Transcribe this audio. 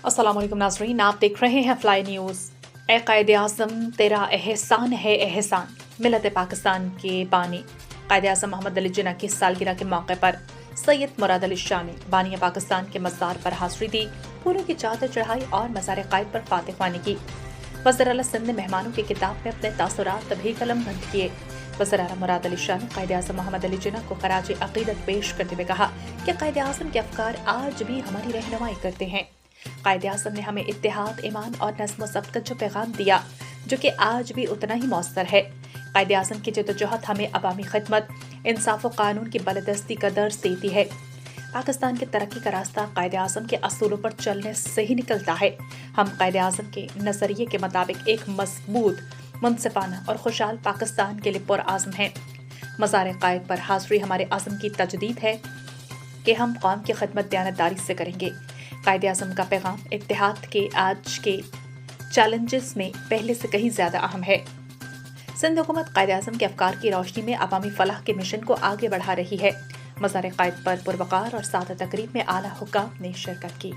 अस्सलाम वालेकुम नाज़रीन, आप देख रहे हैं फ्लाई न्यूज़। ए कायदे आज़म तेरा एहसान है एहसान, मिलत पाकिस्तान के बानी कायदे आज़म मोहम्मद अली जिन्ना की सालगिरह के मौके पर सैयद मुराद अली शाह ने बानी पाकिस्तान के मज़ार पर हाज़री दी, फूलों की चादर चढ़ाई और मज़ार कायद पर फातिह ख्वानी की। वज़ीर आला सिंध ने मेहमानों की किताब में अपने तासुरात भी कलम बंद किए। वज़ीर आला मुराद अली शाह ने कायदे आज़म मोहम्मद अली जिन्ना को खराज अक़ीदत पेश करते हुए कहा कि कायदे आज़म के अफ़कार आज भी हमारी रहनुमाई करते हैं। कायदे आज़म ने हमें इत्तेहाद, ईमान और नज़्म व ज़ब्त का जो पैगाम दिया, जो कि आज भी उतना ही मौसर है। कायदे आज़म की जद्दोजहद हमें अवामी खिदमत, इंसाफ व कानून की बलदस्ती का दर्स देती है। पाकिस्तान की तरक्की का रास्ता कायदे आज़म के असूलों पर चलने से ही निकलता है। हम कायदे आज़म के नज़रिए के मुताबिक एक मजबूत, मुनसिफाना और खुशहाल पाकिस्तान के लिए पुरआज़म हैं। मज़ार कायद पर हाज़री हमारे आज़म की तजदीद है कि हम कौम की खिदमत दयानतदारी से करेंगे। कायदे आज़म का पैगाम इत्तेहाद के आज के चैलेंजेस में पहले से कहीं ज़्यादा अहम है। सिंध हुकूमत कायदे आज़म के अफकार की रोशनी में अवामी फलाह के मिशन को आगे बढ़ा रही है। मज़ार कायद पर पुरवकार और सादा तकरीब में आला हुक्काम ने शिरकत की।